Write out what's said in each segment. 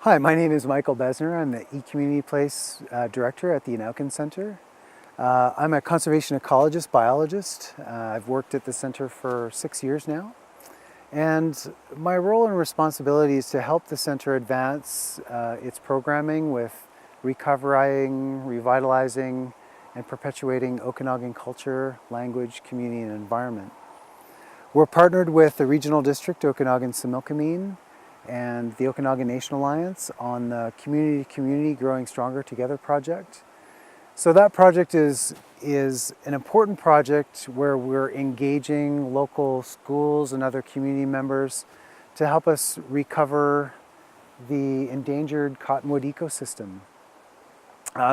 Hi, my name is Michael Besner. I'm the E-Community Place Director at the Okanagan Center. I'm a conservation ecologist, biologist. I've worked at the center for 6 years now. And my role and responsibility is to help the center advance its programming with recovering, revitalizing, and perpetuating Okanagan culture, language, community, and environment. We're partnered with the Regional District Okanagan-Similkameen and the Okanagan Nation Alliance on the Community to Community Growing Stronger Together project. So that project is an important project where we're engaging local schools and other community members to help us recover the endangered cottonwood ecosystem.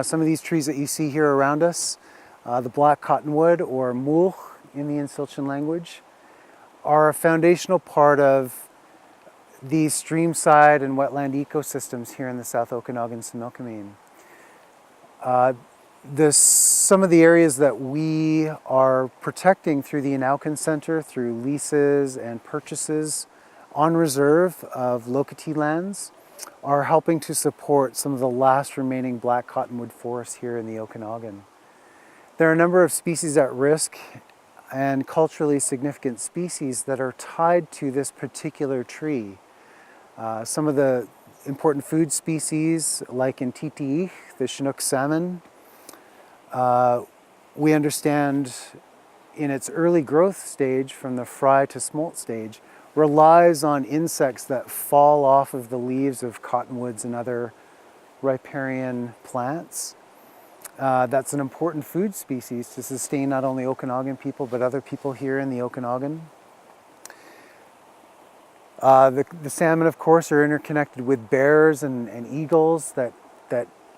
Some of these trees that you see here around us, the black cottonwood, or mulch in the Insilchin language, are a foundational part of these streamside and wetland ecosystems here in the South Okanagan-Similkameen. Some of the areas that we are protecting through the Okanagan Center, through leases and purchases on reserve of locatee lands, are helping to support some of the last remaining black cottonwood forests here in the Okanagan. There are a number of species at risk and culturally significant species that are tied to this particular tree. Some of the important food species, like in Titi'ich, the Chinook salmon, we understand in its early growth stage, from the fry to smolt stage, relies on insects that fall off of the leaves of cottonwoods and other riparian plants. That's an important food species to sustain not only Okanagan people, but other people here in the Okanagan. The salmon, of course, are interconnected with bears and eagles that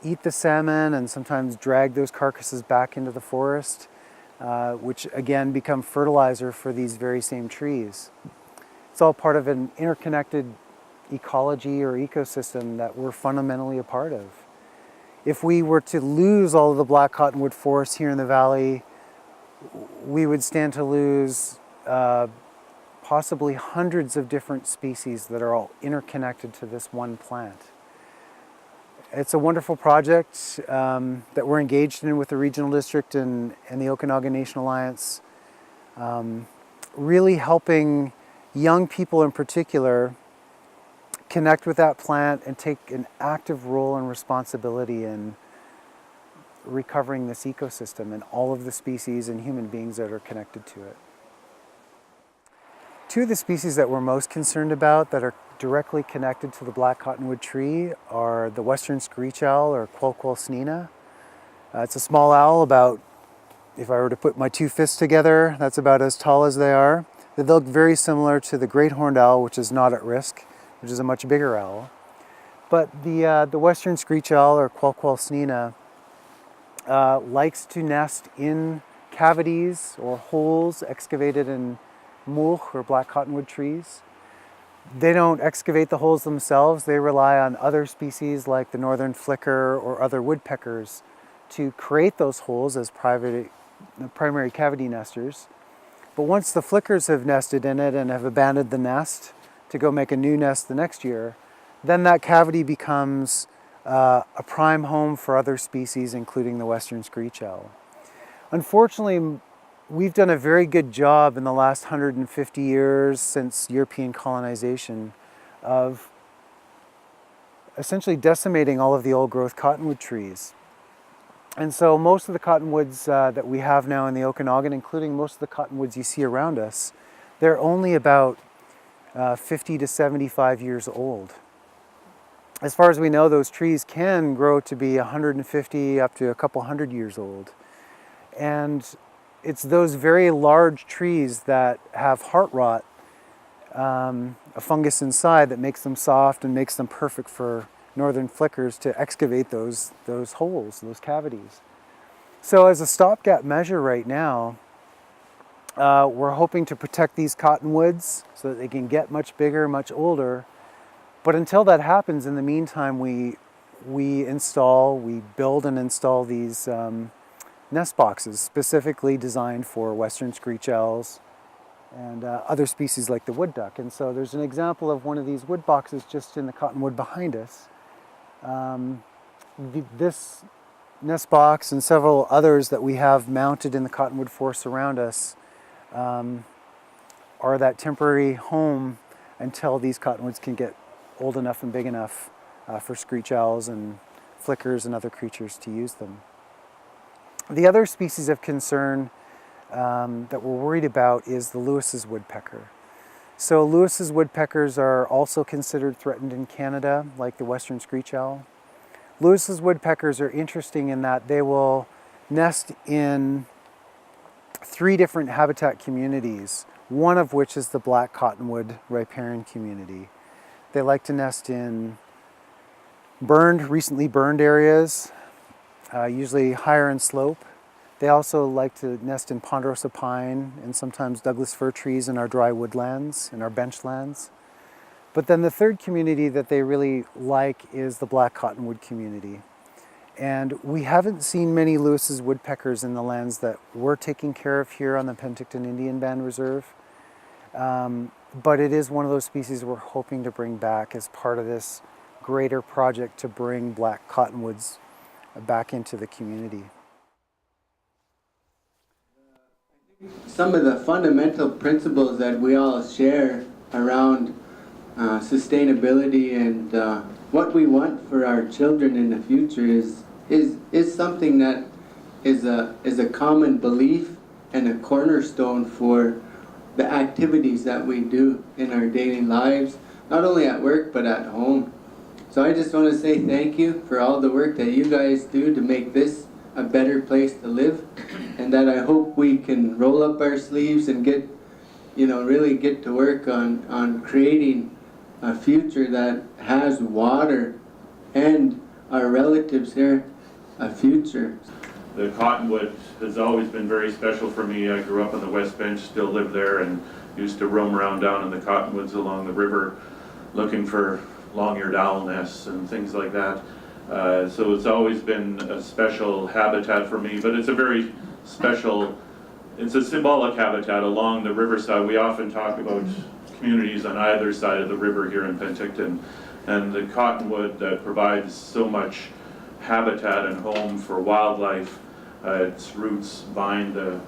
eat the salmon and sometimes drag those carcasses back into the forest, which again become fertilizer for these very same trees. It's all part of an interconnected ecology or ecosystem that we're fundamentally a part of. If we were to lose all of the black cottonwood forests here in the valley, we would stand to lose possibly hundreds of different species that are all interconnected to this one plant. It's a wonderful project that we're engaged in with the Regional District and the Okanagan Nation Alliance, really helping young people in particular connect with that plant and take an active role and responsibility in recovering this ecosystem and all of the species and human beings that are connected to it. Two of the species that we're most concerned about that are directly connected to the black cottonwood tree are the western screech owl, or Quolquol snina. It's a small owl about, if I were to put my two fists together, that's about as tall as they are. They look very similar to the great horned owl, which is not at risk, which is a much bigger owl. But the western screech owl, or Quolquol snina, likes to nest in cavities or holes excavated in mulch or black cottonwood trees. They don't excavate the holes themselves. They rely on other species like the northern flicker or other woodpeckers to create those holes as primary cavity nesters. But once the flickers have nested in it and have abandoned the nest to go make a new nest the next year, then that cavity becomes a prime home for other species, including the western screech owl. Unfortunately, we've done a very good job in the last 150 years since European colonization of essentially decimating all of the old growth cottonwood trees. And so most of the cottonwoods that we have now in the Okanagan, including most of the cottonwoods you see around us, they're only about 50 to 75 years old. As far as we know, those trees can grow to be 150 up to a couple hundred years old. And it's those very large trees that have heart rot, a fungus inside that makes them soft and makes them perfect for northern flickers to excavate those holes, those cavities. So as a stopgap measure right now, we're hoping to protect these cottonwoods so that they can get much bigger, much older. But until that happens, in the meantime, we build and install these nest boxes specifically designed for western screech owls and other species like the wood duck. And so there's an example of one of these wood boxes just in the cottonwood behind us. This nest box and several others that we have mounted in the cottonwood forests around us are that temporary home until these cottonwoods can get old enough and big enough for screech owls and flickers and other creatures to use them. The other species of concern that we're worried about is the Lewis's woodpecker. So Lewis's woodpeckers are also considered threatened in Canada, like the western screech owl. Lewis's woodpeckers are interesting in that they will nest in 3 different habitat communities, one of which is the black cottonwood riparian community. They like to nest in recently burned areas, usually higher in slope. They also like to nest in ponderosa pine and sometimes Douglas fir trees in our dry woodlands, in our benchlands. But then the third community that they really like is the black cottonwood community. And we haven't seen many Lewis's woodpeckers in the lands that we're taking care of here on the Penticton Indian Band Reserve. But it is one of those species we're hoping to bring back as part of this greater project to bring black cottonwoods back into the community. Some of the fundamental principles that we all share around sustainability and what we want for our children in the future is something that is a common belief and a cornerstone for the activities that we do in our daily lives, not only at work but at home. So I just want to say thank you for all the work that you guys do to make this a better place to live, and that I hope we can roll up our sleeves and really get to work on creating a future that has water and our relatives here a future. The cottonwood has always been very special for me. I grew up on the West Bench, still live there, and used to roam around down in the cottonwoods along the river looking for long-eared owl nests and things like that. So it's always been a special habitat for me, but it's a very special, it's a symbolic habitat along the riverside. We often talk about communities on either side of the river here in Penticton, and the cottonwood that provides so much habitat and home for wildlife. Its roots bind the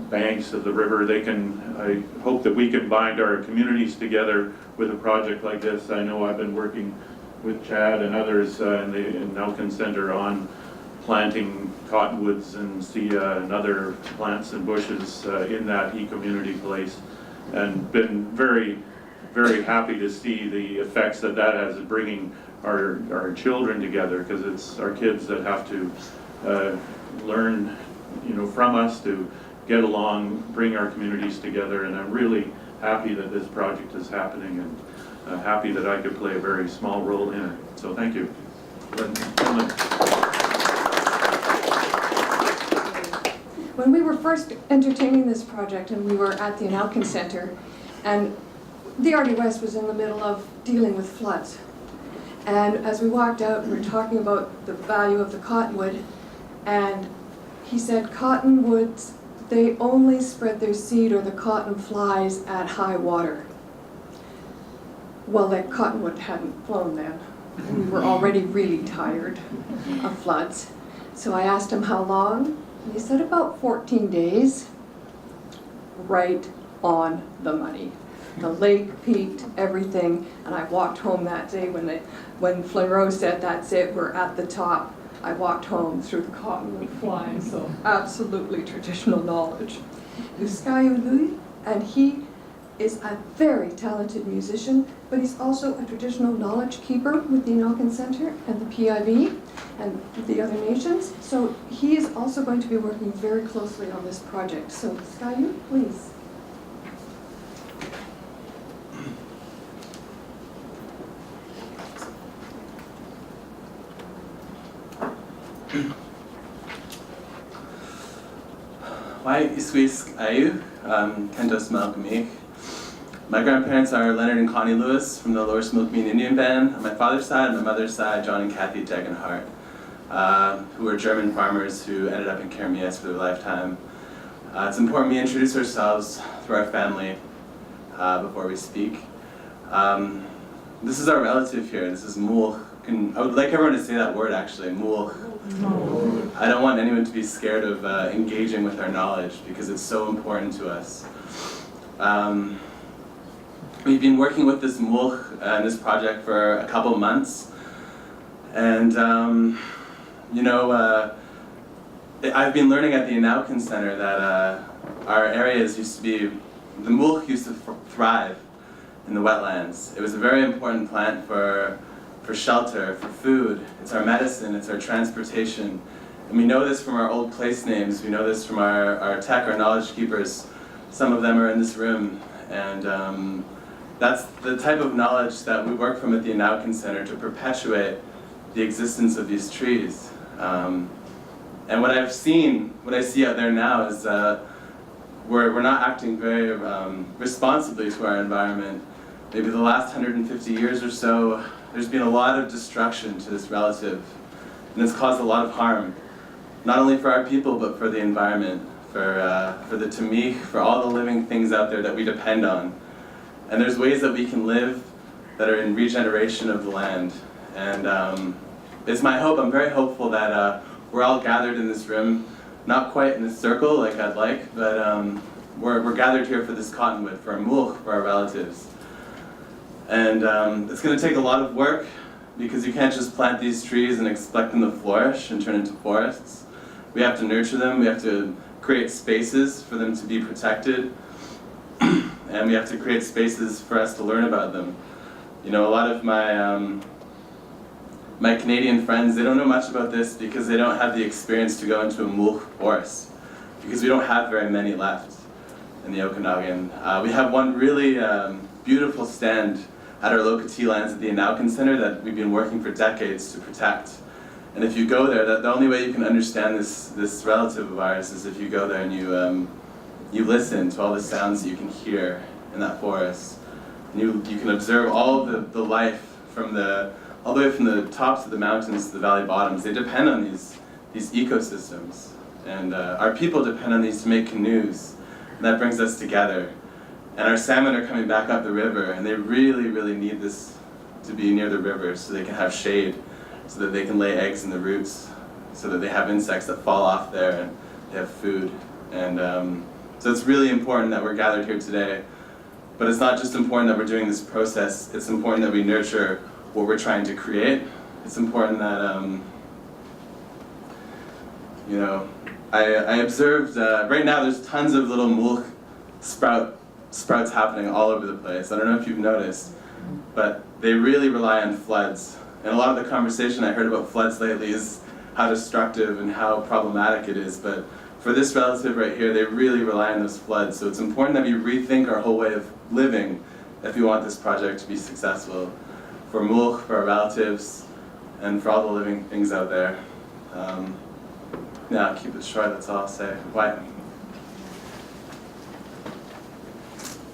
banks of the river. I hope that we can bind our communities together with a project like this. I know I've been working with Chad and others in the Nelkin Center on planting cottonwoods and sea and other plants and bushes in that e-community place, and been very, very happy to see the effects that has in bringing our children together, because it's our kids that have to learn from us to get along, bring our communities together, and I'm really happy that this project is happening, and happy that I could play a very small role in it. So thank you. When we were first entertaining this project, and we were at the Nelkin Center, and the Artie West was in the middle of dealing with floods. And as we walked out, we were talking about the value of the cottonwood, and he said cottonwoods, they only spread their seed, or the cotton flies, at high water. Well, that cottonwood hadn't flown then. We were already really tired of floods. So I asked him how long. He said about 14 days. Right on the money. The lake peaked, everything, and I walked home that day when Flynn Rose said, that's it, we're at the top. I walked home through the cottonwood flying, so absolutely traditional knowledge. And he is a very talented musician, but he's also a traditional knowledge keeper with the Nelkin Center and the PIB and the other nations. So he is also going to be working very closely on this project. So Skayu, please. Why Iswis Ayu, Kentos Malkamik. My grandparents are Leonard and Connie Lewis from the Lower Smokemeen Indian Band on my father's side, and my mother's side, John and Kathy Degenhardt, who were German farmers who ended up in Eneas for their lifetime. It's important we introduce ourselves through our family before we speak. This is our relative here. This is Mulch. I would like everyone to say that word actually, Mulch. I don't want anyone to be scared of engaging with our knowledge because it's so important to us. We've been working with this Mulch and this project for a couple months, and I've been learning at the Okanagan Center that our areas used to be, the Mulch used to thrive in the wetlands. It was a very important plant for shelter, for food. It's our medicine, it's our transportation. And we know this from our old place names, we know this from our tech, our knowledge keepers. Some of them are in this room. And that's the type of knowledge that we work from at the Okanagan Center to perpetuate the existence of these trees. And what I see out there now is we're not acting very responsibly to our environment. Maybe the last 150 years or so, there's been a lot of destruction to this relative, and it's caused a lot of harm, not only for our people, but for the environment, for the tamik, for all the living things out there that we depend on. And there's ways that we can live that are in regeneration of the land. And it's my hope, I'm very hopeful that we're all gathered in this room, not quite in a circle like I'd like, but we're gathered here for this cottonwood, for our mulch, for our relatives. And it's going to take a lot of work because you can't just plant these trees and expect them to flourish and turn into forests. We have to nurture them, we have to create spaces for them to be protected, and we have to create spaces for us to learn about them. You know, a lot of my Canadian friends, they don't know much about this because they don't have the experience to go into a mulch forest, because we don't have very many left in the Okanagan. We have one really beautiful stand at our Lokati lands at the Okanagan Center that we've been working for decades to protect. And if you go there, the only way you can understand this relative of ours is if you go there and you listen to all the sounds that you can hear in that forest. And you can observe all of the life all the way from the tops of the mountains to the valley bottoms. They depend on these ecosystems. And our people depend on these to make canoes. And that brings us together. And our salmon are coming back up the river, and they really, really need this to be near the river so they can have shade, so that they can lay eggs in the roots, so that they have insects that fall off there and they have food. And so it's really important that we're gathered here today. But it's not just important that we're doing this process, it's important that we nurture what we're trying to create. It's important that, I observed, right now there's tons of little mulch sprouts happening all over the place. I don't know if you've noticed, but they really rely on floods. And a lot of the conversation I heard about floods lately is how destructive and how problematic it is. But for this relative right here, they really rely on those floods. So it's important that we rethink our whole way of living if we want this project to be successful. For mulch, for our relatives, and for all the living things out there. Yeah, I'll keep it short, that's all I'll say. Why?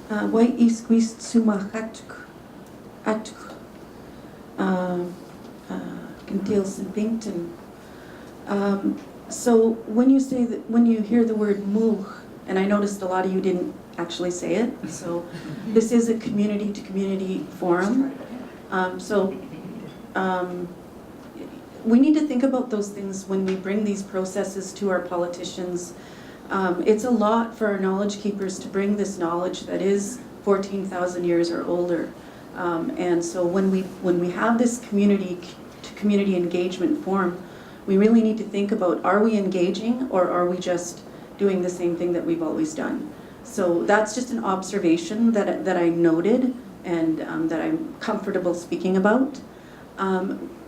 Why is quist sumahatuk Gentils and Penticton. So when you say that, when you hear the word mulch, and I noticed a lot of you didn't actually say it, so this is a community-to-community forum. We need to think about those things when we bring these processes to our politicians. It's a lot for our knowledge keepers to bring this knowledge that is 14,000 years or older. And so when we have this community-to-community engagement forum, we really need to think about, are we engaging or are we just doing the same thing that we've always done? So that's just an observation that I noted and that I'm comfortable speaking about.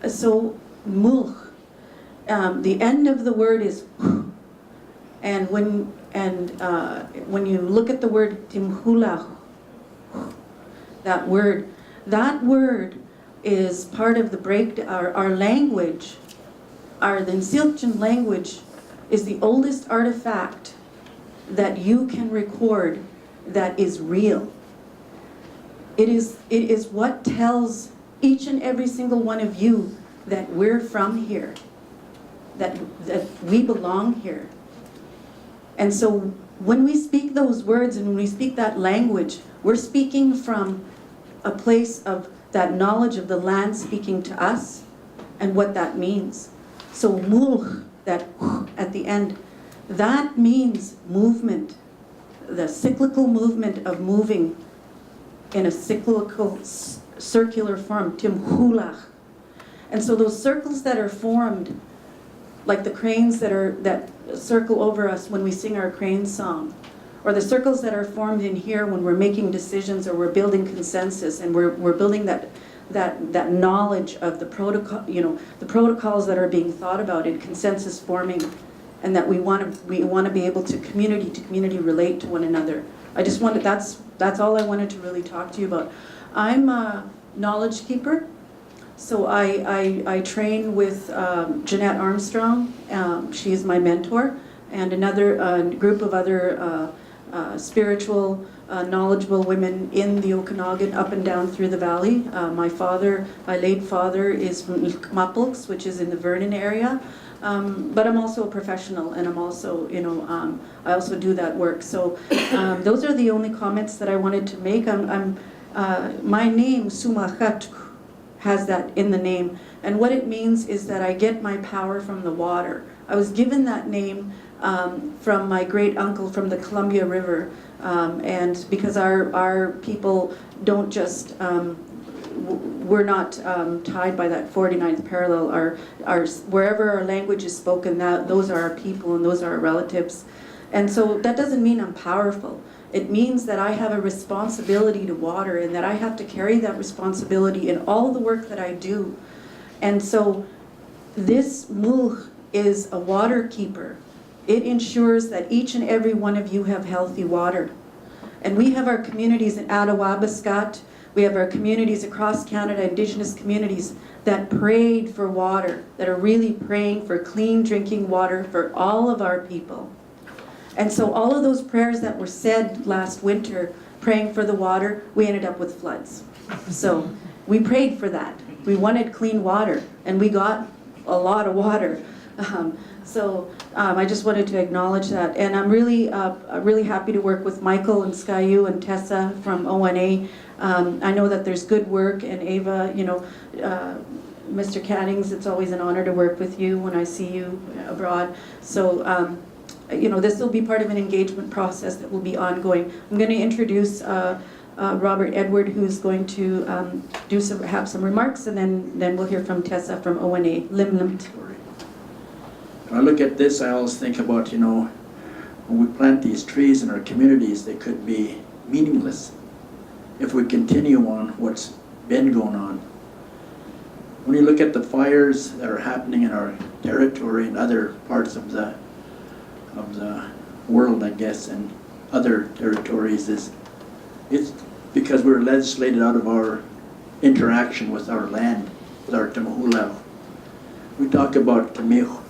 So mulch, the end of the word is and when you look at the word timhula, that word is part of the our language. The Nsiltjan language is the oldest artifact that you can record that is real. It is what tells each and every single one of you that we're from here, that we belong here. And so when we speak those words and when we speak that language, we're speaking from a place of that knowledge of the land speaking to us and what that means. So mulch, that at the end, that means movement, the cyclical movement of moving in a cyclical circular form, timhulach. And so those circles that are formed, like the cranes that circle over us when we sing our crane song, or the circles that are formed in here when we're making decisions or we're building consensus and we're building that knowledge of the protocol, the protocols that are being thought about in consensus forming, and that we want to be able to community relate to one another. I just wanted, that's all I wanted to really talk to you about. I'm a knowledge keeper, so I train with Jeanette Armstrong. She is my mentor, and another group of other spiritual, knowledgeable women in the Okanagan, up and down through the valley. My late father is from Mapulks, which is in the Vernon area. But I'm also a professional, and I'm also, I also do that work. So those are the only comments that I wanted to make. My name, Sumachat, has that in the name. And what it means is that I get my power from the water. I was given that name from my great uncle from the Columbia River. And because our people don't just, we're not tied by that 49th parallel. Wherever our language is spoken, those are our people and those are our relatives. And so that doesn't mean I'm powerful. It means that I have a responsibility to water, and that I have to carry that responsibility in all the work that I do. And so this mulch is a water keeper. It ensures that each and every one of you have healthy water. And we have our communities in Attawabaskat, we have our communities across Canada, Indigenous communities, that prayed for water, that are really praying for clean drinking water for all of our people. And so all of those prayers that were said last winter, praying for the water, we ended up with floods. So we prayed for that. We wanted clean water, and we got a lot of water. I just wanted to acknowledge that. And I'm really happy to work with Michael and Skyu and Tessa from ONA. I know that there's good work, and Ava, Mr. Cannings, it's always an honor to work with you when I see you abroad. So, this will be part of an engagement process that will be ongoing. I'm going to introduce Robert Edward, who's going to have some remarks, and then we'll hear from Tessa from ONA. Limlimt. When I look at this, I always think about, when we plant these trees in our communities, they could be meaningless if we continue on what's been going on. When you look at the fires that are happening in our territory and other parts of the world, I guess, and other territories, it's because we're legislated out of our interaction with our land, with our Timuhula. We talk about Tamih.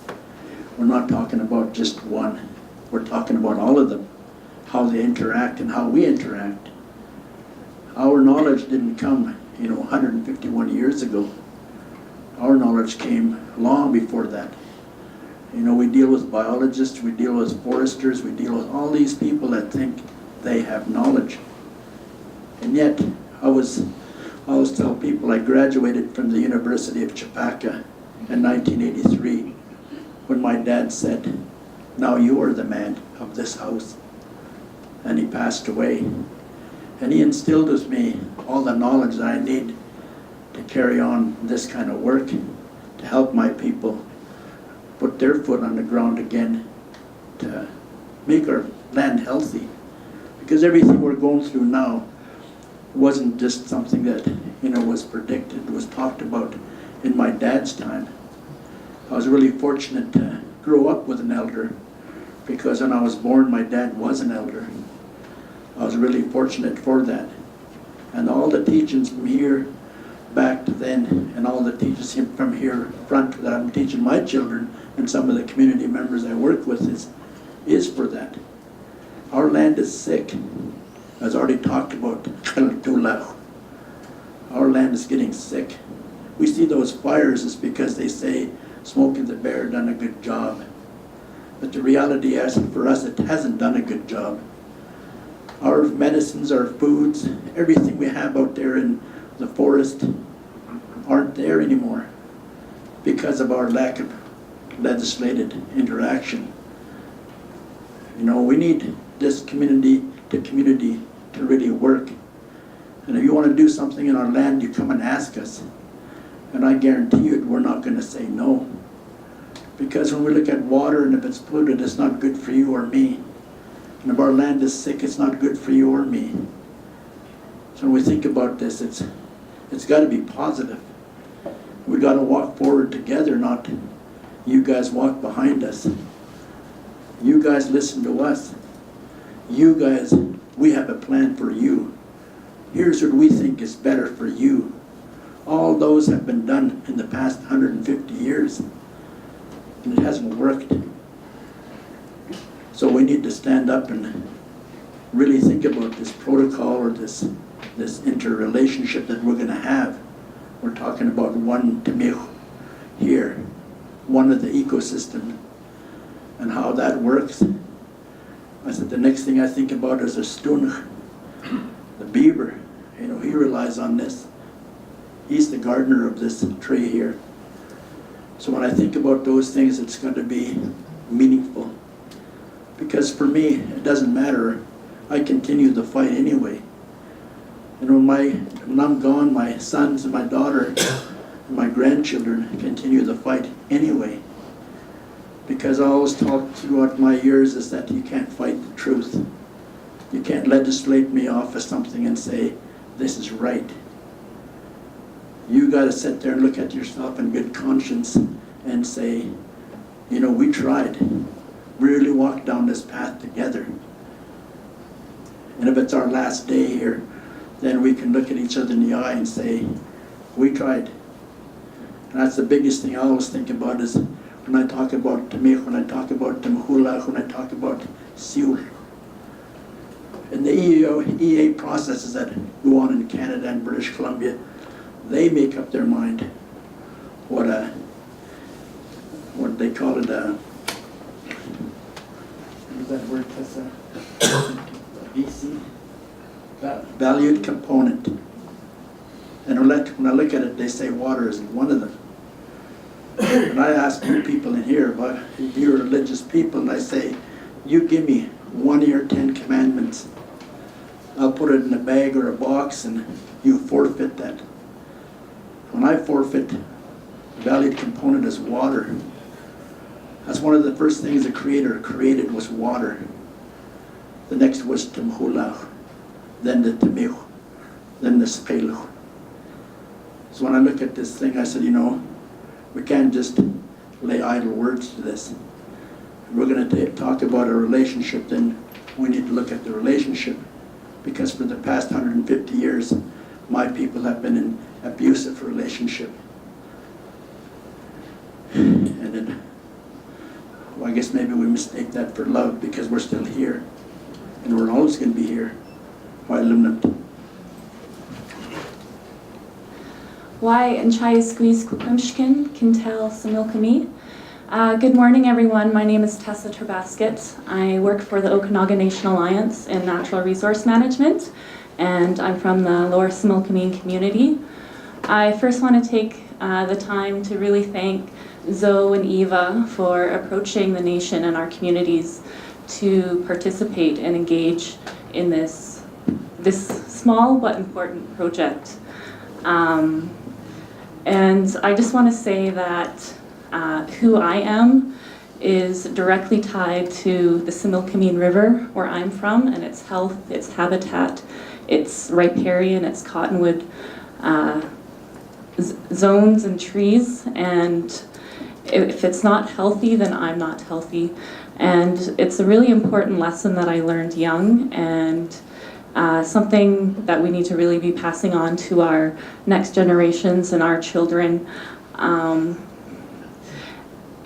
We're not talking about just one. We're talking about all of them, how they interact and how we interact. Our knowledge didn't come, 151 years ago. Our knowledge came long before that. We deal with biologists, we deal with foresters, we deal with all these people that think they have knowledge. And yet, I always tell people I graduated from the University of Chipaka in 1983 when my dad said, "Now you are the man of this house." And he passed away. And he instilled with me all the knowledge that I need to carry on this kind of work, to help my people put their foot on the ground again, to make our land healthy. Because everything we're going through now wasn't just something that, was predicted, was talked about in my dad's time. I was really fortunate to grow up with an elder, because when I was born, my dad was an elder. I was really fortunate for that. And all the teachings from here back to then, and all the teachings from here front that I'm teaching my children and some of the community members I work with is for that. Our land is sick. As already talked about, our land is getting sick. We see those fires is because they say Smokey the Bear done a good job. But the reality is, for us, it hasn't done a good job. Our medicines, our foods, everything we have out there in the forests aren't there anymore because of our lack of legislated interaction. You know, we need this community to really work. And if you want to do something in our land, you come and ask us. And I guarantee you we're not going to say no. Because when we look at water, and if it's polluted, it's not good for you or me. And if our land is sick, it's not good for you or me. So when we think about this, it's got to be positive. We got to walk forward together, not you guys walk behind us. You guys listen to us. You guys, we have a plan for you. Here's what we think is better for you. All those have been done in the past 150 years, and it hasn't worked. So we need to stand up and really think about this protocol or this interrelationship that we're going to have. We're talking about one Temich here, one of the ecosystem, and how that works. I said the next thing I think about is a stunch, the beaver. You know, he relies on this. He's the gardener of this tree here. So when I think about those things, it's going to be meaningful. Because for me, it doesn't matter. I continue the fight anyway. And when I'm gone, my sons and my daughter and my grandchildren continue the fight anyway. Because I always talk throughout my years is that you can't fight the truth. You can't legislate me off of something and say, this is right. You got to sit there and look at yourself in good conscience and say, you know, we tried. We really walked down this path together. And if it's our last day here, then we can look at each other in the eye and say, we tried. And that's the biggest thing I always think about is when I talk about Temich, when I talk about Temhula, when I talk about Siul. And the EA processes that go on in Canada and British Columbia, they make up their mind what they call it what is that word, Tessa? VC? Valued component. And when I look at it, they say water is one of them. And I ask you people in here, about if you're religious people, and I say, you give me one of your 10 commandments. I'll put it in a bag or a box and you forfeit that. When I forfeit, the valued component is water. That's one of the first things the Creator created was water. The next was Temhula, then the Temich, then the Speluch. So when I look at this thing, I said, you know, we can't just lay idle words to this. If we're going to talk about a relationship, then we need to look at the relationship. Because for the past 150 years, my people have been in abusive relationship. And then, well, I guess maybe we mistake that for love because we're still here. And we're always going to be here. Why limnant? Why and chai squeeze kukumshkin kintel samilkami. Good morning, everyone. My name is Tessa Terbasket. I work for the Okanagan Nation Alliance in Natural Resource Management, and I'm from the Lower Similkameen community. I first want to take the time to really thank Zoe and Eva for approaching the nation and our communities to participate and engage in this small but important project. And I just want to say that who I am is directly tied to the Similkameen River, where I'm from, and its health, its habitat, its riparian, its cottonwood zones and trees. And if it's not healthy, then I'm not healthy. And it's a really important lesson that I learned young, and something that we need to really be passing on to our next generations and our children.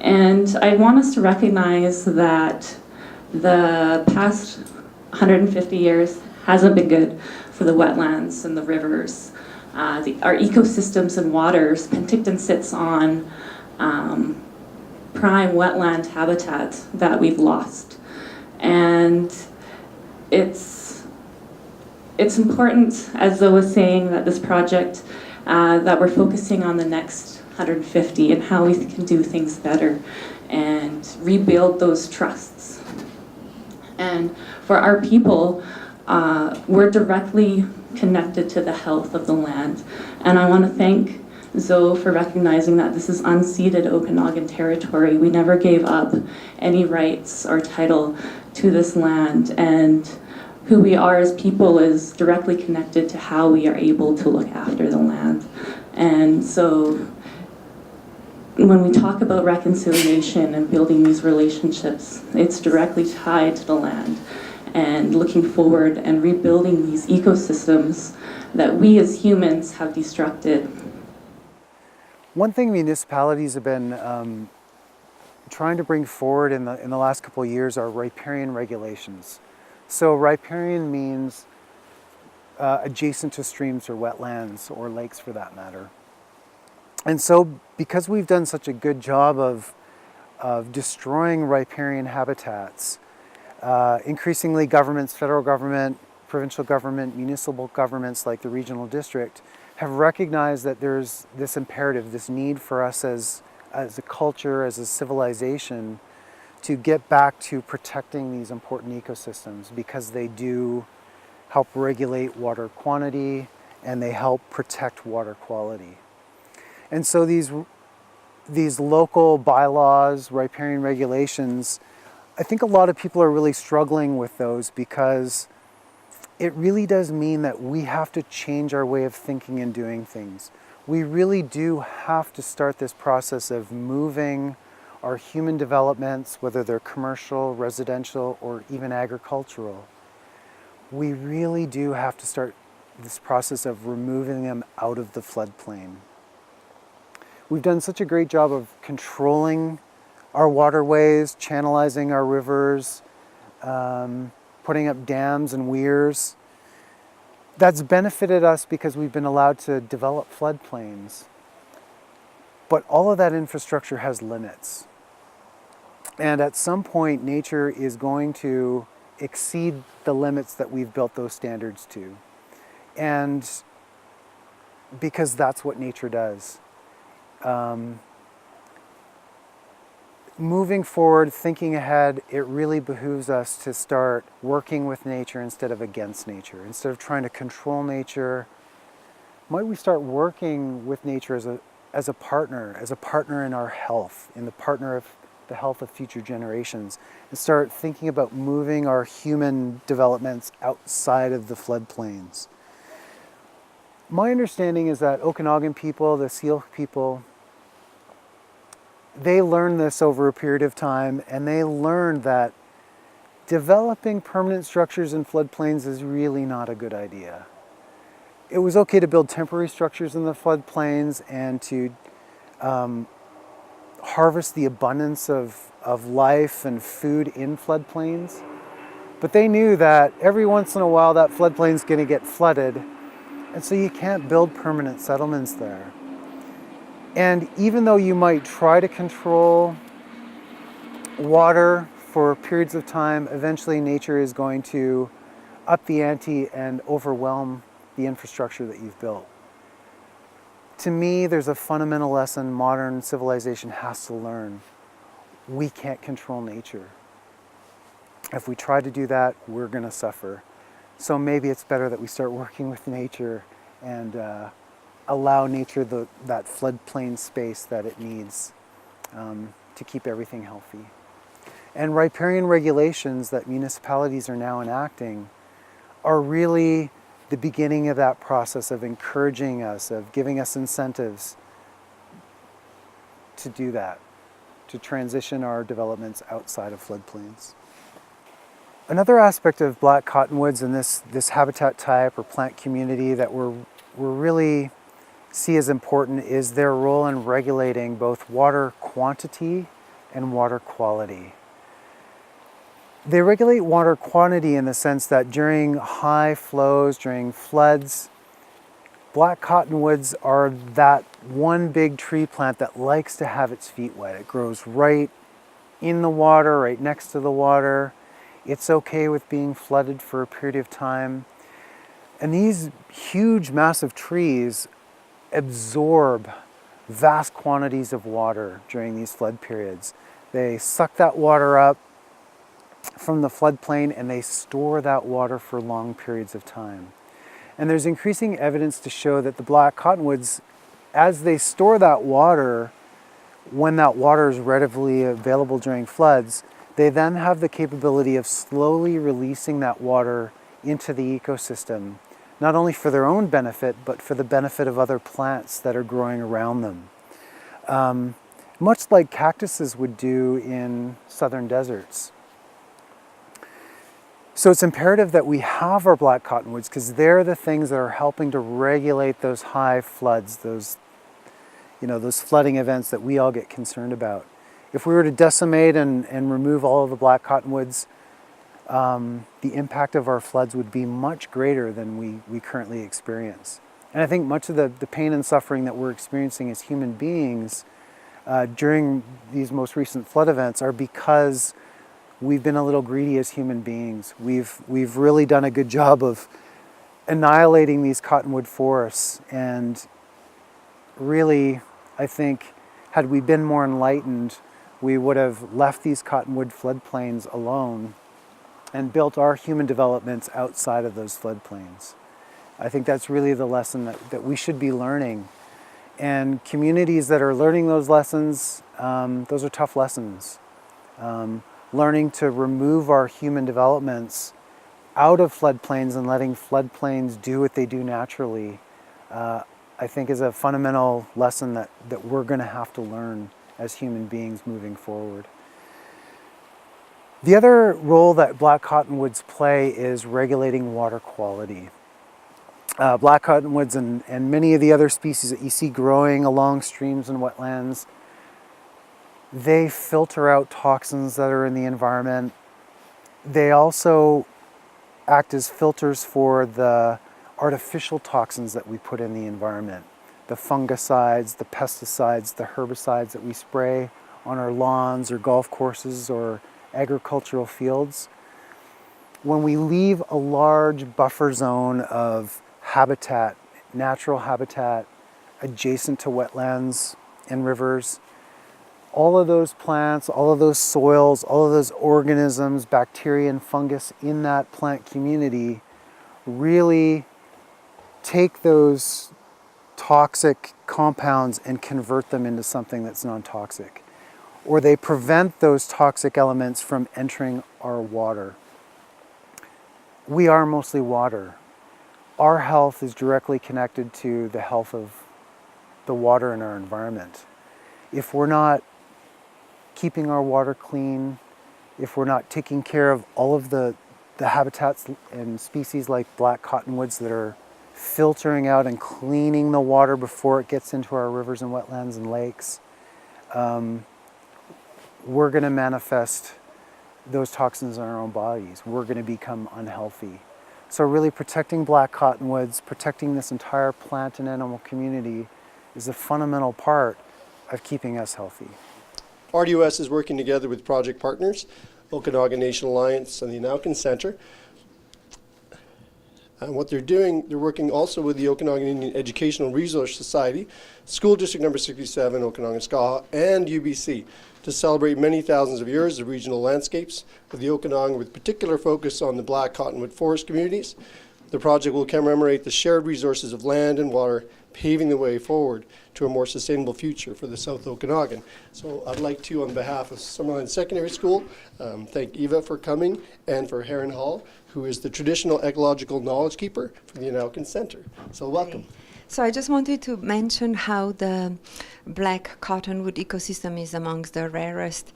And I want us to recognize that the past 150 years hasn't been good for the wetlands and the rivers. Our ecosystems and waters, Penticton sits on prime wetland habitat that we've lost. And it's it's important, as Zoe was saying, that this project, that we're focusing on the next 150 and how we can do things better and rebuild those trusts. And for our people, we're directly connected to the health of the land. And I want to thank Zoe for recognizing that this is unceded Okanagan territory. We never gave up any rights or title to this land, and who we are as people is directly connected to how we are able to look after the land. And so when we talk about reconciliation and building these relationships, it's directly tied to the land and looking forward and rebuilding these ecosystems that we as humans have destructed. One thing municipalities have been trying to bring forward in the last couple of years are riparian regulations. So riparian means adjacent to streams or wetlands or lakes for that matter. And so because we've done such a good job of destroying riparian habitats, increasingly governments, federal government, provincial government, municipal governments like the regional district have recognized that there's this imperative, this need for us as a culture, as a civilization, to get back to protecting these important ecosystems because they do help regulate water quantity and they help protect water quality. And so these local bylaws, riparian regulations, I think a lot of people are really struggling with those because it really does mean that we have to change our way of thinking and doing things. We really do have to start this process of moving our human developments, whether they're commercial, residential, or even agricultural. We really do have to start this process of removing them out of the floodplain. We've done such a great job of controlling our waterways, channelizing our rivers, putting up dams and weirs. That's benefited us because we've been allowed to develop floodplains. But all of that infrastructure has limits. And at some point, nature is going to exceed the limits that we've built those standards to. And because that's what nature does. Moving forward, thinking ahead, it really behooves us to start working with nature instead of against nature. Instead of trying to control nature, might we start working with nature as a partner in our health, in the partner of the health of future generations, and start thinking about moving our human developments outside of the floodplains. My understanding is that Okanagan people, the Seal people, they learned this over a period of time, and they learned that developing permanent structures in floodplains is really not a good idea. It was okay to build temporary structures in the floodplains and to harvest the abundance of life and food in floodplains. But they knew that every once in a while that floodplain's going to get flooded, and so you can't build permanent settlements there. And even though you might try to control water for periods of time, eventually nature is going to up the ante and overwhelm the infrastructure that you've built. To me, there's a fundamental lesson modern civilization has to learn. We can't control nature. If we try to do that, we're going to suffer. So maybe it's better that we start working with nature and allow nature that floodplain space that it needs to keep everything healthy. And riparian regulations that municipalities are now enacting are really the beginning of that process of encouraging us, of giving us incentives to do that, to transition our developments outside of floodplains. Another aspect of black cottonwoods and this habitat type or plant community that we're really see as important is their role in regulating both water quantity and water quality. They regulate water quantity in the sense that during high flows, during floods, black cottonwoods are that one big tree plant that likes to have its feet wet. It grows right in the water, right next to the water. It's okay with being flooded for a period of time. And these huge, massive trees absorb vast quantities of water during these flood periods. They suck that water up from the floodplain and they store that water for long periods of time. And there's increasing evidence to show that the black cottonwoods, as they store that water, when that water is readily available during floods, they then have the capability of slowly releasing that water into the ecosystem, not only for their own benefit, but for the benefit of other plants that are growing around them. Much like cactuses would do in southern deserts. So it's imperative that we have our black cottonwoods because they're the things that are helping to regulate those high floods, those flooding events that we all get concerned about. If we were to decimate and remove all of the black cottonwoods, the impact of our floods would be much greater than we currently experience. And I think much of the pain and suffering that we're experiencing as human beings during these most recent flood events are because we've been a little greedy as human beings. We've really done a good job of annihilating these cottonwood forests, and really, I think, had we been more enlightened, we would have left these cottonwood floodplains alone and built our human developments outside of those floodplains. I think that's really the lesson that we should be learning. And communities that are learning those lessons, those are tough lessons. Learning to remove our human developments out of floodplains and letting floodplains do what they do naturally, I think is a fundamental lesson that we're going to have to learn as human beings moving forward. The other role that black cottonwoods play is regulating water quality. Black cottonwoods and many of the other species that you see growing along streams and wetlands, they filter out toxins that are in the environment. They also act as filters for the artificial toxins that we put in the environment. The fungicides, the pesticides, the herbicides that we spray on our lawns or golf courses or agricultural fields. When we leave a large buffer zone of habitat, natural habitat, adjacent to wetlands and rivers, all of those plants, all of those soils, all of those organisms, bacteria and fungus in that plant community really take those toxic compounds and convert them into something that's non-toxic. Or they prevent those toxic elements from entering our water. We are mostly water. Our health is directly connected to the health of the water in our environment. If we're not keeping our water clean, if we're not taking care of all of the habitats and species like black cottonwoods that are filtering out and cleaning the water before it gets into our rivers and wetlands and lakes, we're going to manifest those toxins in our own bodies. We're going to become unhealthy. So really protecting black cottonwoods, protecting this entire plant and animal community is a fundamental part of keeping us healthy. RDOS is working together with project partners, Okanagan National Alliance and the Anauken Center. And what they're doing, they're working also with the Okanagan Indian Educational Resource Society, School District Number 67, Okanagan Skaha, and UBC to celebrate many thousands of years of regional landscapes of the Okanagan with particular focus on the black cottonwood forest communities. The project will commemorate the shared resources of land and water, paving the way forward to a more sustainable future for the South Okanagan. So I'd like to, on behalf of Summerline Secondary School, thank Eva for coming and for Harron Hall, who is the traditional ecological knowledge keeper for the Anauken Center. So welcome. So I just wanted to mention how the black cottonwood ecosystem is amongst the rarest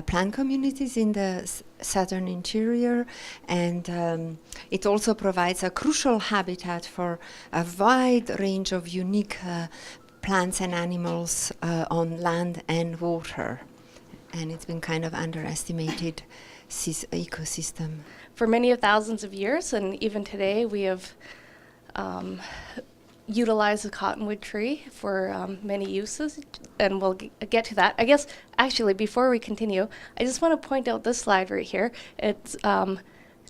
plant communities in the southern interior, and it also provides a crucial habitat for a wide range of unique plants and animals on land and water. And it's been kind of underestimated ecosystem. For many of thousands of years, and even today, we have utilize the cottonwood tree for many uses, and we'll get to that. I guess, actually, before we continue, I just want to point out this slide right here. It's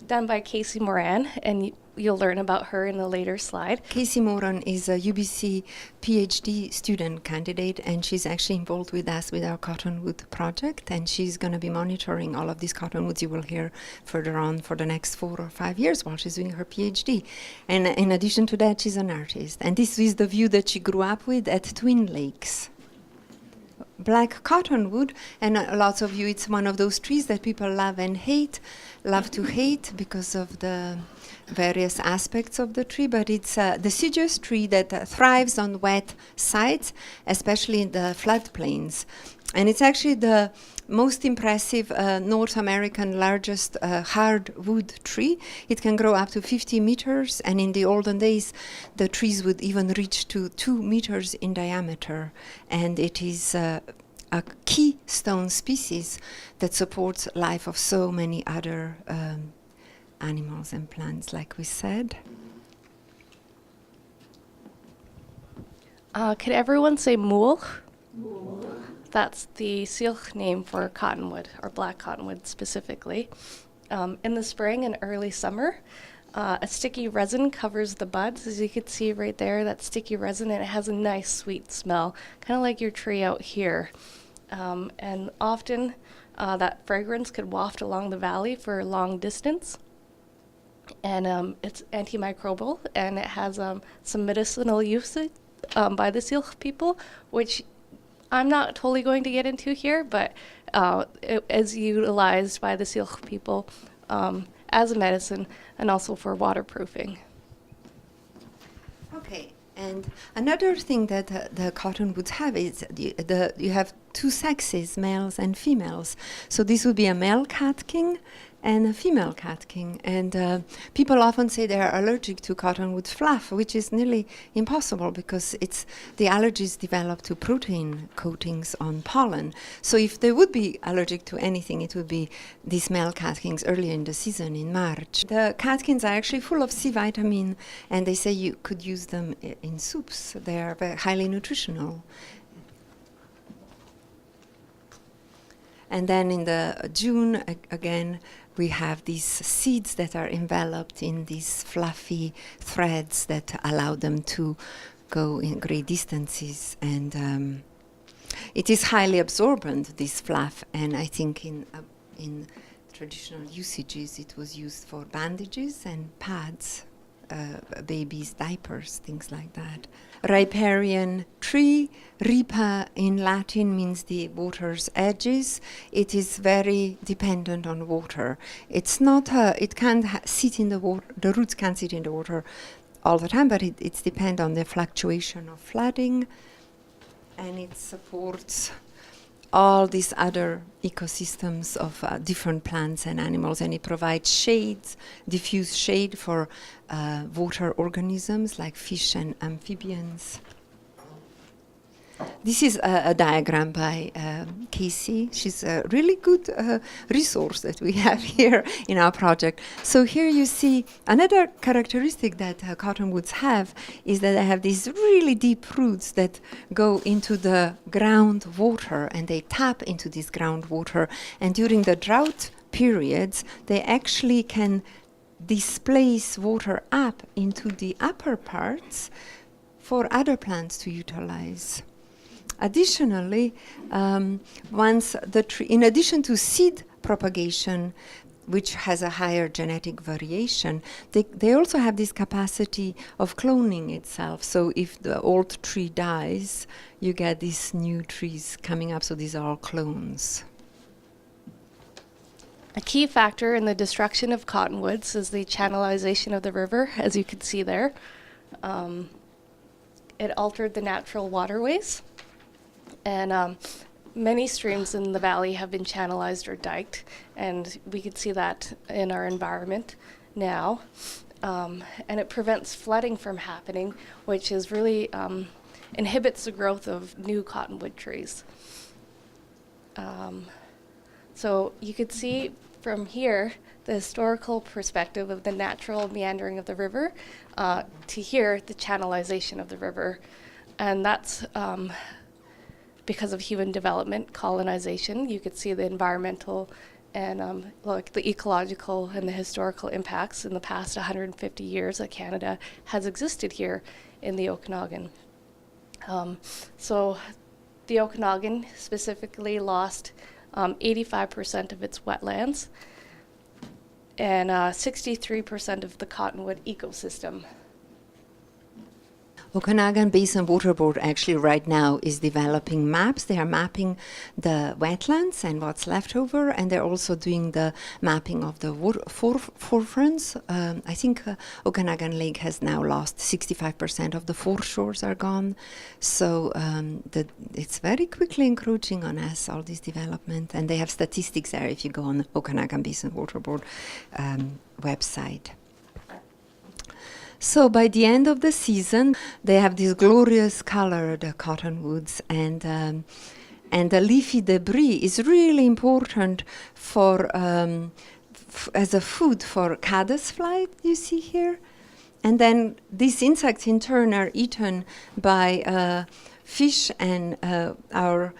done by Casey Moran, and you'll learn about her in a later slide. Casey Moran is a UBC PhD student candidate, and she's actually involved with us with our Cottonwood project, and she's going to be monitoring all of these cottonwoods you will hear further on for the next 4 or 5 years while she's doing her PhD. And in addition to that, she's an artist. And this is the view that she grew up with at Twin Lakes. Black cottonwood, and lots of you, it's one of those trees that people love to hate because of the various aspects of the tree, but it's a deciduous tree that thrives on wet sites, especially in the floodplains. And it's actually the most impressive North American largest hardwood tree. It can grow up to 50 meters, and in the olden days, the trees would even reach to 2 meters in diameter. And it is a keystone species that supports life of so many other animals and plants, like we said. Could everyone say mool? That's the Syilx name for cottonwood, or black cottonwood specifically. In the spring and early summer, a sticky resin covers the buds, as you can see right there, that sticky resin, and it has a nice sweet smell, kind of like your tree out here. And often that fragrance could waft along the valley for a long distance. And it's antimicrobial, and it has some medicinal usage by the Syilx people, which I'm not totally going to get into here, but it is utilized by the Syilx people as a medicine and also for waterproofing. Okay, and another thing that the cottonwoods have is you have 2 sexes, males and females. So this would be a male catkin and a female catkin. And people often say they are allergic to cottonwood fluff, which is nearly impossible because the allergies develop to protein coatings on pollen. So if they would be allergic to anything, it would be these male catkins earlier in the season, in March. The catkins are actually full of C vitamin, and they say you could use them in soups. They are very highly nutritional. And then in the June, again, we have these seeds that are enveloped in these fluffy threads that allow them to go in great distances. And it is highly absorbent, this fluff, and I think in traditional usages it was used for bandages and pads, babies' diapers, things like that. Riparian tree. Ripa in Latin means the water's edges. It is very dependent on water. It's not, it can't sit in the water, the roots can't sit in the water all the time, but it's dependent on the fluctuation of flooding, and it supports all these other ecosystems of different plants and animals, and it provides shades, diffuse shade for water organisms like fish and amphibians. This is a diagram by Casey. She's a really good resource that we have here in our project. So here you see another characteristic that cottonwoods have is that they have these really deep roots that go into the groundwater, and they tap into this groundwater. And during the drought periods, they actually can displace water up into the upper parts for other plants to utilize. Additionally, once the tree, in addition to seed propagation, which has a higher genetic variation, they also have this capacity of cloning itself. So if the old tree dies, you get these new trees coming up. So these are all clones. A key factor in the destruction of cottonwoods is the channelization of the river, as you can see there. It altered the natural waterways. And many streams in the valley have been channelized or diked, and we can see that in our environment now. And it prevents flooding from happening, which is really inhibits the growth of new cottonwood trees. So you could see from here the historical perspective of the natural meandering of the river to here the channelization of the river. And that's because of human development, colonization. You could see the environmental and like the ecological and the historical impacts in the past 150 years that Canada has existed here in the Okanagan. So the Okanagan specifically lost 85% of its wetlands and 63% of the Cottonwood ecosystem. Okanagan Basin Water Board actually right now is developing maps. They are mapping the wetlands and what's left over, and they're also doing the mapping of the forefronts. I think Okanagan Lake has now lost 65% of the foreshores are gone. So it's very quickly encroaching on us, all this development. And they have statistics there if you go on the Okanagan Basin Water Board website. So by the end of the season, they have this glorious color, the cottonwoods, and the leafy debris is really important for as a food for caddisfly. You see here, and then these insects in turn are eaten by fish and our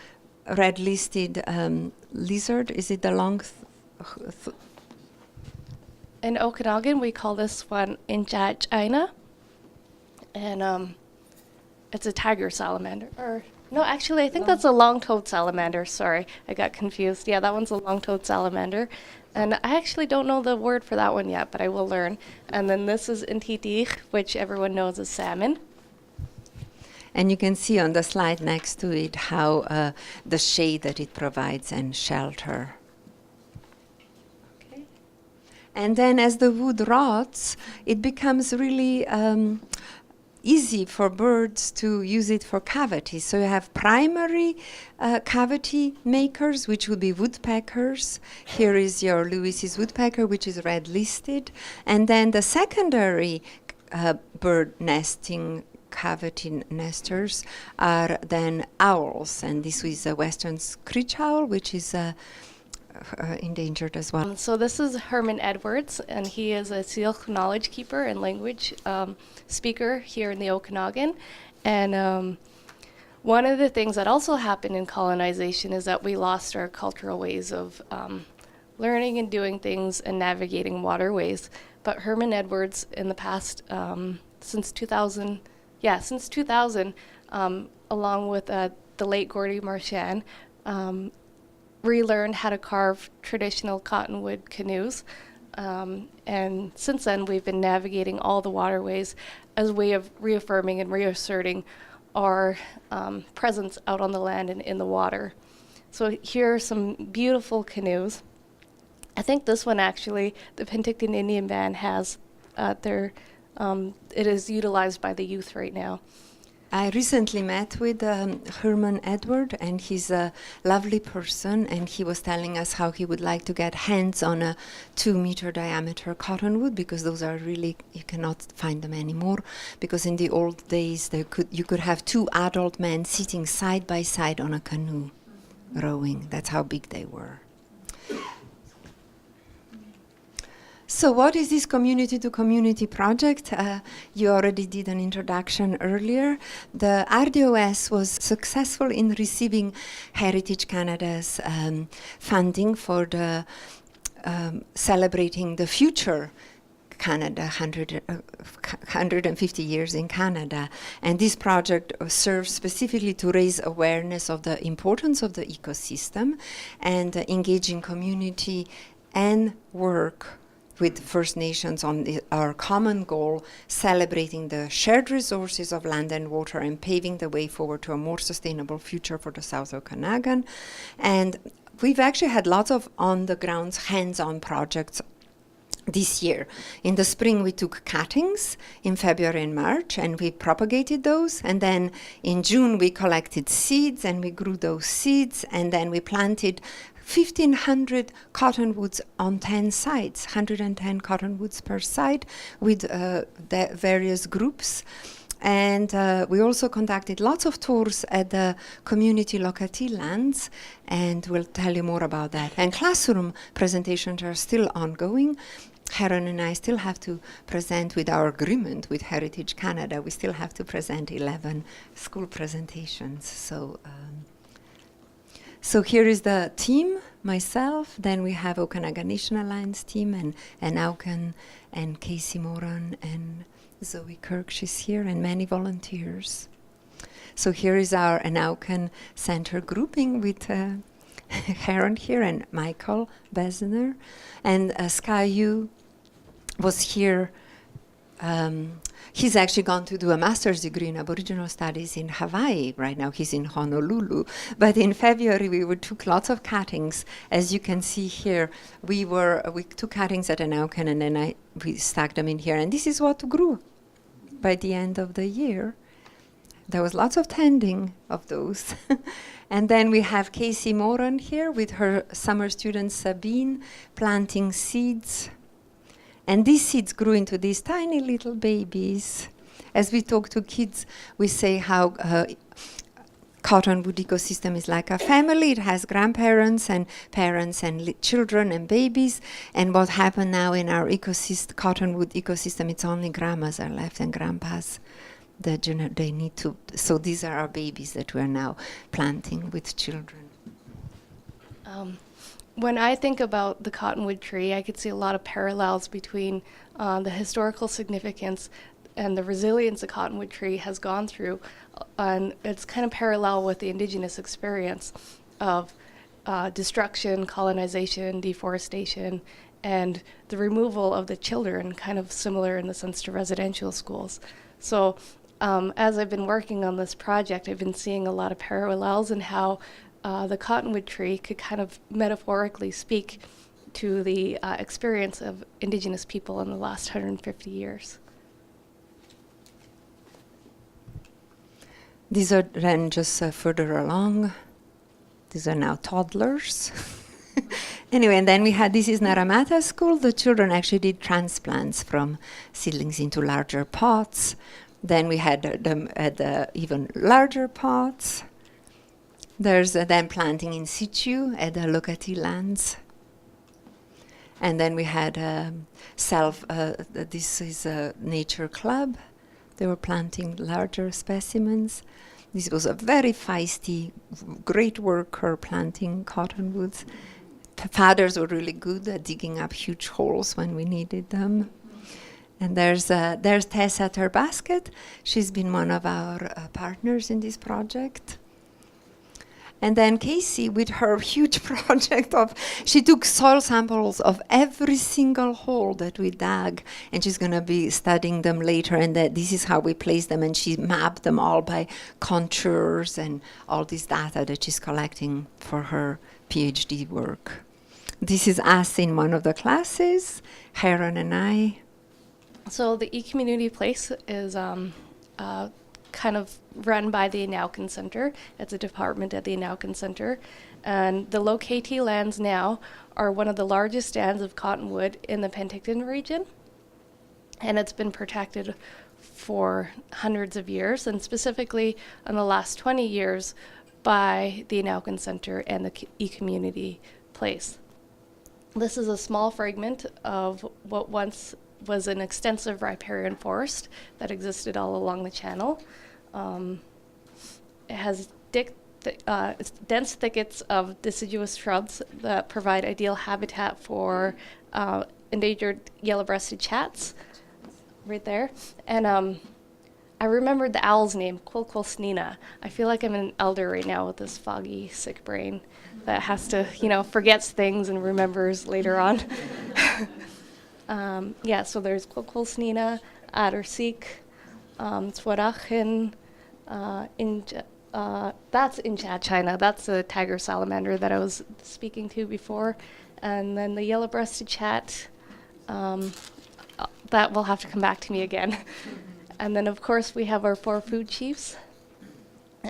red-listed lizard. Is it the long? In Okanagan, we call this one Injachina, and it's a tiger salamander. Or no, actually, I think that's a long-toed salamander. Sorry, I got confused. Yeah, that one's a long-toed salamander, and I actually don't know the word for that one yet, but I will learn. And then this is Intitich, which everyone knows as salmon. And you can see on the slide next to it how the shade that it provides and shelter. And then as the wood rots, it becomes really easy for birds to use it for cavities. So you have primary cavity makers, which would be woodpeckers. Here is your Lewis's woodpecker, which is red listed. And then the secondary bird nesting cavity nesters are then owls. And this is a western screech owl, which is endangered as well. So this is Herman Edwards, and he is a Syilx knowledge keeper and language speaker here in the Okanagan. And one of the things that also happened in colonization is that we lost our cultural ways of learning and doing things and navigating waterways. But Herman Edwards, in the past, since 2000, along with the late Gordy Marchand, relearned how to carve traditional cottonwood canoes. And since then, we've been navigating all the waterways as a way of reaffirming and reasserting our presence out on the land and in the water. So here are some beautiful canoes. I think this one actually, the Penticton Indian Band has it is utilized by the youth right now. I recently met with Herman Edward, and he's a lovely person, and he was telling us how he would like to get hands on a 2-meter diameter cottonwood, because those are really, you cannot find them anymore, because in the old days you could have 2 adult men sitting side by side on a canoe rowing. That's how big they were. So what is this community-to-community project? You already did an introduction earlier. The RDOS was successful in receiving Heritage Canada's funding for the celebrating the future Canada, 150 years in Canada. And this project serves specifically to raise awareness of the importance of the ecosystem and engaging community and work with First Nations on our common goal, celebrating the shared resources of land and water and paving the way forward to a more sustainable future for the South Okanagan. And we've actually had lots of on-the-ground, hands-on projects this year. In the spring, we took cuttings in February and March, and we propagated those. And then in June, we collected seeds, and we grew those seeds, and then we planted 1,500 cottonwoods on 10 sites, 110 cottonwoods per site with the various groups. And we also conducted lots of tours at the community locality lands, and we'll tell you more about that. And classroom presentations are still ongoing. Harron and I still have to present with our agreement with Heritage Canada. We still have to present 11 school presentations. So So here is the team, myself, then we have Okanagan National Alliance team and Auken and Casey Moran and Zoe Kirk, she's here, and many volunteers. So here is our Auken Center grouping with Harron here and Michael Besner. And Sky Yu was here. He's actually gone to do a master's degree in Aboriginal Studies in Hawaii. Right now he's in Honolulu. But in February we took lots of cuttings. As you can see here, we took cuttings at Auken and then we stacked them in here. And this is what grew by the end of the year. There was lots of tending of those. And then we have Casey Moran here with her summer student Sabine planting seeds. And these seeds grew into these tiny little babies. As we talk to kids, we say how Cottonwood ecosystem is like a family. It has grandparents and parents and children and babies. And what happened now in our Cottonwood ecosystem, it's only grandmas are left and grandpas. They need to, so these are our babies that we're now planting with children. When I think about the cottonwood tree, I could see a lot of parallels between the historical significance and the resilience the cottonwood tree has gone through. And it's kind of parallel with the Indigenous experience of destruction, colonization, deforestation, and the removal of the children, kind of similar in the sense to residential schools. So as I've been working on this project, I've been seeing a lot of parallels in how the cottonwood tree could kind of metaphorically speak to the experience of Indigenous people in the last 150 years. These are then just further along. These are now toddlers. Anyway, and then we had, this is Naramata School. The children actually did transplants from seedlings into larger pots. Then we had them at the even larger pots. There's them planting in situ at the locati lands. And then we had this is a nature club. They were planting larger specimens. This was a very feisty, great worker planting cottonwoods. Fathers were really good at digging up huge holes when we needed them. And there's Tessa Terbasket. She's been one of our partners in this project. And then Casey, with her huge project she took soil samples of every single hole that we dug, and she's going to be studying them later, and this is how we place them, and she mapped them all by contours and all this data that she's collecting for her PhD work. This is us in one of the classes, Harron and I. So the e-community place is kind of run by the Auken Center. It's a department at the Auken Center. And the locati lands now are one of the largest stands of cottonwood in the Penticton region. And it's been protected for hundreds of years, and specifically in the last 20 years by the Auken Center and the e-community place. This is a small fragment of what once was an extensive riparian forest that existed all along the channel. It has dense thickets of deciduous shrubs that provide ideal habitat for endangered yellow-breasted chats, right there. And I remembered the owl's name, Quilquilsnina. I feel like I'm an elder right now with this foggy, sick brain that has to, forgets things and remembers later on. So there's Quilquilsnina, Adderseek, Twarachin, that's in China. That's a tiger salamander that I was speaking to before. And then the yellow-breasted chat, that will have to come back to me again. And then, of course, we have our 4 food chiefs.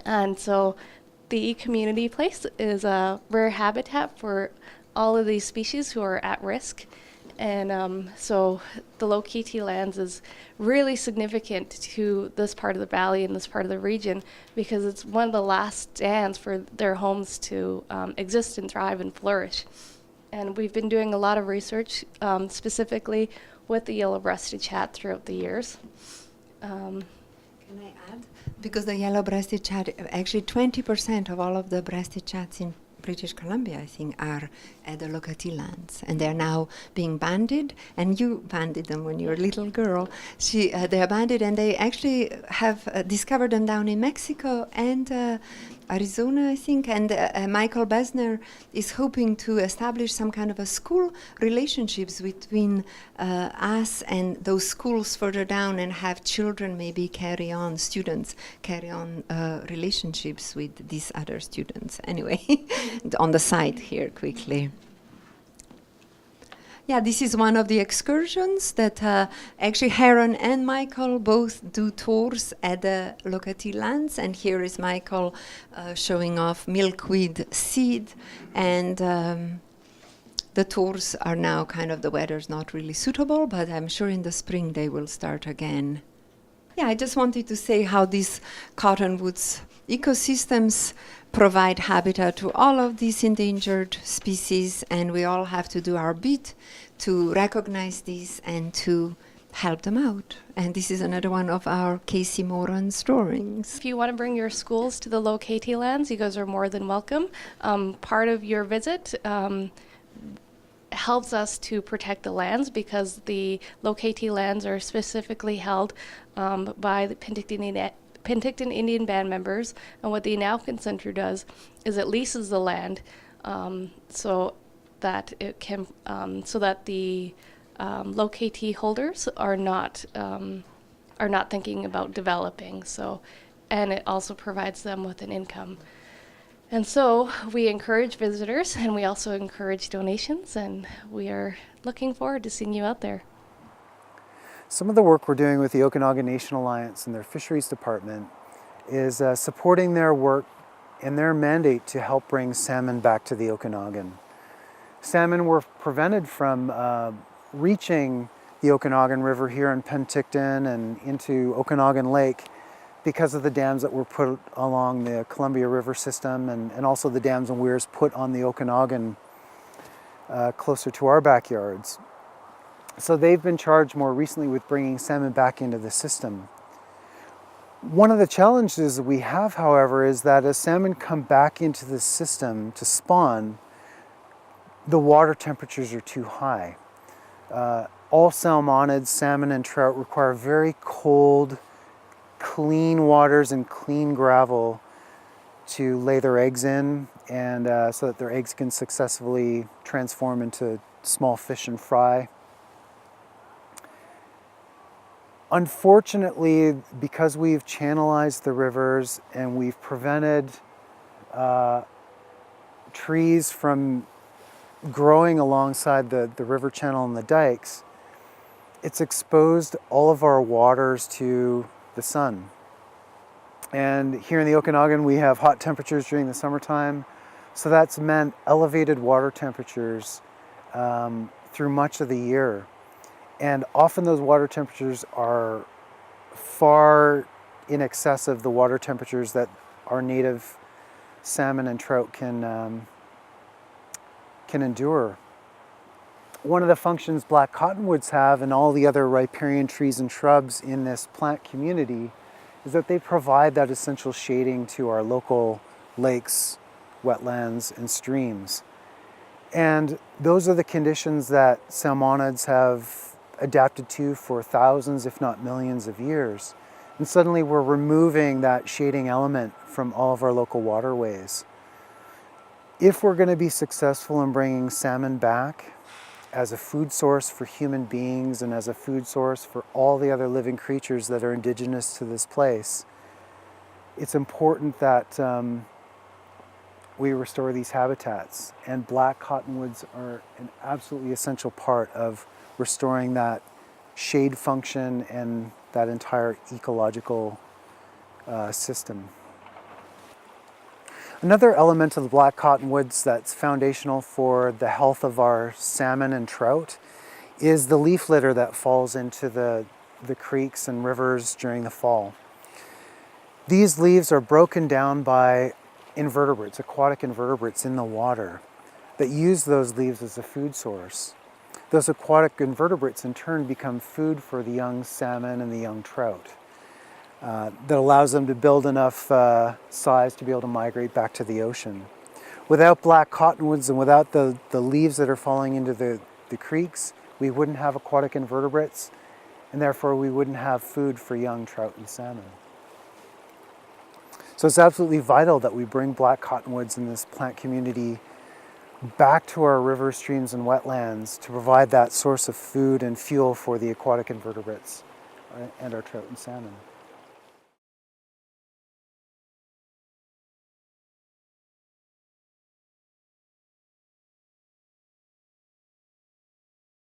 And so the e-community place is a rare habitat for all of these species who are at risk. And so the locati lands is really significant to this part of the valley and this part of the region because it's one of the last stands for their homes to exist and thrive and flourish. And we've been doing a lot of research specifically with the yellow-breasted chat throughout the years. Can I add? Because the yellow-breasted chat, actually 20% of all of the breasted chats in British Columbia, I think, are the Locati lands, and they're now being banded. And you banded them when you were a little girl. They are banded, and they actually have discovered them down in Mexico and Arizona, I think. And Michael Besner is hoping to establish some kind of a school relationships between us and those schools further down, and have children maybe students carry on relationships with these other students. Anyway, on the side here quickly. Yeah, this is one of the excursions that actually Harron and Michael both do tours at the Locati lands. And here is Michael showing off milkweed seed. And the tours are now the weather's not really suitable, but I'm sure in the spring they will start again. Yeah, I just wanted to say how these cottonwoods ecosystems provide habitat to all of these endangered species, and we all have to do our bit to recognize these and to help them out. And this is another one of our Casey Moran's drawings. If you want to bring your schools to the Locati lands, you guys are more than welcome. Part of your visit helps us to protect the lands, because the Locati lands are specifically held by the Penticton Indian Band members, and what the Anaukin Center does is it leases the land so that it can so that the Locati holders are not thinking about developing. So, and it also provides them with an income. And so we encourage visitors, and we also encourage donations, and we are looking forward to seeing you out there. Some of the work we're doing with the Okanagan Nation Alliance and their fisheries department is supporting their work and their mandate to help bring salmon back to the Okanagan. Salmon were prevented from reaching the Okanagan River here in Penticton and into Okanagan Lake because of the dams that were put along the Columbia River system, and also the dams and weirs put on the Okanagan closer to our backyards. So they've been charged more recently with bringing salmon back into the system. One of the challenges we have, however, is that as salmon come back into the system to spawn, the water temperatures are too high. All salmonids, salmon and trout, require very cold, clean waters and clean gravel to lay their eggs in, and so that their eggs can successfully transform into small fish and fry. Unfortunately, because we've channelized the rivers and we've prevented trees from growing alongside the river channel and the dikes, it's exposed all of our waters to the sun. And here in the Okanagan, we have hot temperatures during the summertime, so that's meant elevated water temperatures through much of the year. And often those water temperatures are far in excess of the water temperatures that our native salmon and trout can endure. One of the functions black cottonwoods have, and all the other riparian trees and shrubs in this plant community, is that they provide that essential shading to our local lakes, wetlands, and streams. And those are the conditions that salmonids have adapted to for thousands, if not millions of years. And suddenly we're removing that shading element from all of our local waterways. If we're going to be successful in bringing salmon back as a food source for human beings and as a food source for all the other living creatures that are indigenous to this place, it's important that we restore these habitats. And black cottonwoods are an absolutely essential part of restoring that shade function and that entire ecological system. Another element of the black cottonwoods that's foundational for the health of our salmon and trout is the leaf litter that falls into the creeks and rivers during the fall. These leaves are broken down by invertebrates, aquatic invertebrates in the water that use those leaves as a food source. Those aquatic invertebrates in turn become food for the young salmon and the young trout. That allows them to build enough size to be able to migrate back to the ocean. Without black cottonwoods and without the leaves that are falling into the creeks, we wouldn't have aquatic invertebrates, and therefore we wouldn't have food for young trout and salmon. So it's absolutely vital that we bring black cottonwoods in this plant community back to our rivers, streams, and wetlands to provide that source of food and fuel for the aquatic invertebrates and our trout and salmon.